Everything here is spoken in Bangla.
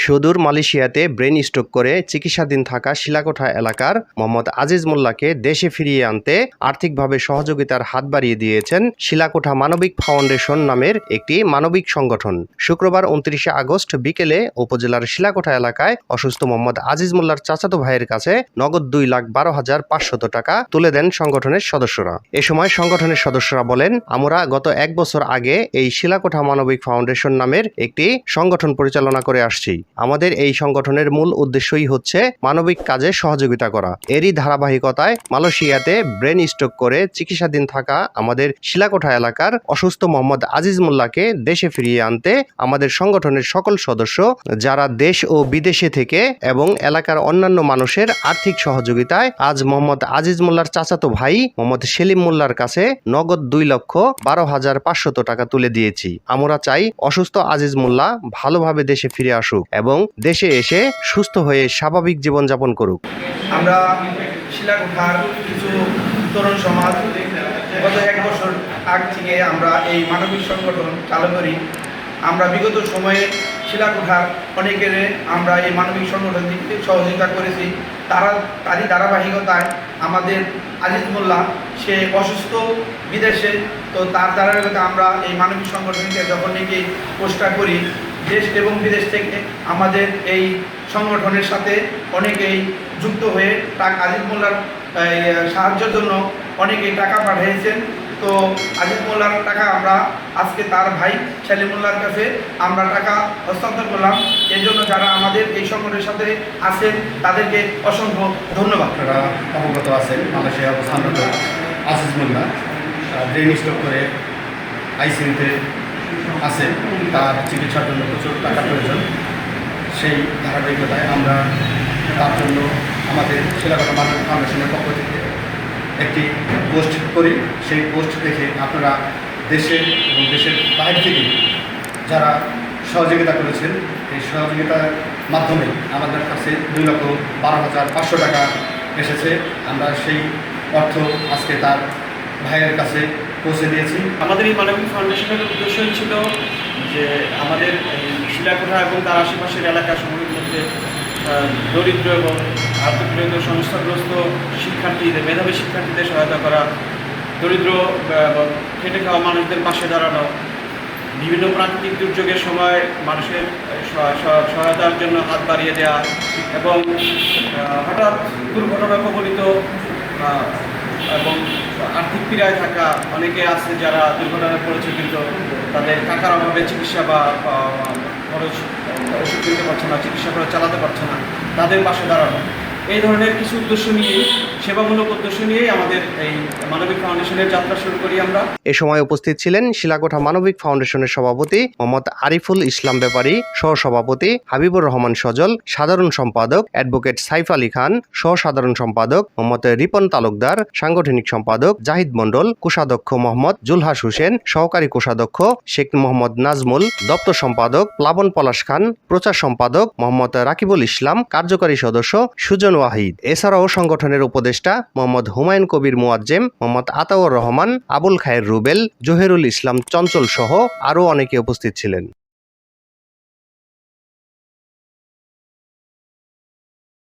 সুদূর মালয়েশিয়াতে ব্রেন স্ট্রোক করে চিকিৎসাধীন থাকা শিলাকোঠা এলাকার মোহাম্মদ আজিজ মোল্লাকে দেশে ফিরিয়ে আনতে আর্থিকভাবে সহযোগিতার হাত বাড়িয়ে দিয়েছেন শিলাকোঠা মানবিক ফাউন্ডেশন নামের একটি মানবিক সংগঠন। শুক্রবার ২৯ আগস্ট বিকেলে উপজেলার শিলাকোঠা এলাকায় অসুস্থ মোহাম্মদ আজিজ মোল্লার চাচাতো ভাইয়ের কাছে নগদ ২,১২,৫০০ টাকা তুলে দেন সংগঠনের সদস্যরা। এ সময় সংগঠনের সদস্যরা বলেন, আমরা গত ১ বছর আগে এই শিলাকোঠা মানবিক ফাউন্ডেশন নামের একটি সংগঠন পরিচালনা করে আসছি। আমাদের এই সংগঠনের মূল উদ্দেশ্যই হচ্ছে মানবিক কাজে সহযোগিতা করা। এরই ধারাবাহিকতায় মালয়েশিয়াতে ব্রেন স্ট্রোক করে চিকিৎসাধীন থাকা আমাদের শিলাকোঠা এলাকার অসুস্থ মোহাম্মদ আজিজ মোল্লাকে দেশে ফিরিয়ে আনতে আমাদের সংগঠনের সকল সদস্য, যারা দেশ ও বিদেশে থেকে এবং এলাকার অন্যান্য মানুষের আর্থিক সহযোগিতায় আজ মোহাম্মদ আজিজ মোল্লার চাচাতো ভাই মোহাম্মদ সেলিম মোল্লার কাছে নগদ ২,১২,৫০০ টাকা তুলে দিয়েছি। আমরা চাই অসুস্থ আজিজ মোল্লা ভালোভাবে দেশে ফিরে আসুক এবং দেশে এসে সুস্থ হয়ে স্বাভাবিক জীবনযাপন করুক। আমরা শিলাকোঠার কিছু তরুণ সমাজ গত ১ বছর আগ থেকে আমরা এই মানবিক সংগঠন চালু করি। আমরা বিগত সময়ে শিলাকোঠার অনেকের আমরা এই মানবিক সংগঠন থেকে সহযোগিতা করেছি। তারই ধারাবাহিকতায় আমাদের আজিজ মোল্লা সে অসুস্থ বিদেশে, তো তার ধারাবাহিকতা আমরা এই মানবিক সংগঠনকে যখন নাকি পোস্টার করি, দেশ এবং বিদেশ থেকে আমাদের এই সংগঠনের সাথে অনেকেই যুক্ত হয়ে আজিজ মোল্লার সাহায্যের জন্য অনেকেই টাকা পাঠিয়েছেন। তো আজিজ মোল্লার টাকা আমরা আজকে তার ভাই সেলিম মোল্লার কাছে আমরা টাকা হস্তান্তর করলাম। এর জন্য যারা আমাদের এই সংগঠনের সাথে আছেন তাদেরকে অসংখ্য ধন্যবাদ। আপনারা অবগত আছেন, মালয়েশিয়া অবস্থানরত আজিজ মোল্লা ব্রেন স্ট্রোক করে আইসিইউতে আছে। তার চিকিৎসার জন্য প্রচুর টাকা প্রয়োজন। সেই ধারাবাহিকতায় আমরা তার জন্য আমাদের শিলাকোঠা মানবিক ফাউন্ডেশনের পক্ষ থেকে একটি পোস্ট করি। সেই পোস্ট দেখে আপনারা দেশের এবং দেশের বাইরে থেকে যারা সহযোগিতা করেছেন, এই সহযোগিতার মাধ্যমে আমাদের কাছে ২,১২,৫০০ টাকা এসেছে। আমরা সেই অর্থ আজকে তার ভাইয়ের কাছে পৌঁছে দিয়েছি। আমাদের এই মানবিক ফাউন্ডেশনের উদ্দেশ্য ছিল যে আমাদের শিলাকোঠা এবং তার আশেপাশের এলাকাসমূহের মধ্যে দরিদ্র এবং আর্থিক সংস্থাগ্রস্ত শিক্ষার্থীদের, মেধাবী শিক্ষার্থীদের সহায়তা করা, দরিদ্র খেটে খাওয়া মানুষদের পাশে দাঁড়ানো, বিভিন্ন প্রাকৃতিক দুর্যোগের সময় মানুষের সহায়তার জন্য হাত বাড়িয়ে দেওয়া এবং হঠাৎ দুর্ঘটনা কবলিত এবং আর্থিক পীড়ায় থাকা অনেকে আছে যারা দুর্ঘটনায় পড়েছে কিন্তু তাদের টাকার অভাবে চিকিৎসা বা খরচ ওষুধ কিনতে পারছে না, চিকিৎসা করে চালাতে পারছে না, তাদের পাশে দাঁড়ানো, এই ধরনের কিছু উদ্দেশ্য নিয়ে, সেবামূলক উদ্দেশ্য নিয়েই আমাদের এই মানবিক ফাউন্ডেশনের যাত্রা শুরু করি আমরা। এ সময় উপস্থিত ছিলেন শিলাকোঠা মানবিক ফাউন্ডেশনের সভাপতি মোহাম্মদ আরিফুল ইসলাম ব্যাপারী, সহসভাপতি হাবিবুর রহমান সজল, সাধারণ সম্পাদক অ্যাডভোকেট সাইফ আলী খান, সহসাধারণ সম্পাদক মোহাম্মদ রিপন তালুকদার, সাংগঠনিক সম্পাদক জাহিদ মণ্ডল, কোষাধ্যক্ষ মোহাম্মদ জুলহাস হোসেন, সহকারী কোষাধ্যক্ষ শেখ মোহাম্মদ নাজমুল, দপ্তর সম্পাদক প্লাবন পলাশ খান, প্রচার সম্পাদক মোহাম্মদ রাকিবুল ইসলাম, কার্যকারী সদস্য সুজন ওয়াহিদ। এছাড়াও সংগঠনের উপদেষ্টা মোহাম্মদ হুমায়ুন কবির মুয়াজ্জেম, মোহাম্মদ আতাউর রহমান, আবুল খায়ের রুবেল, জহিরুল ইসলাম চঞ্চল সহ আরও অনেকে উপস্থিত ছিলেন।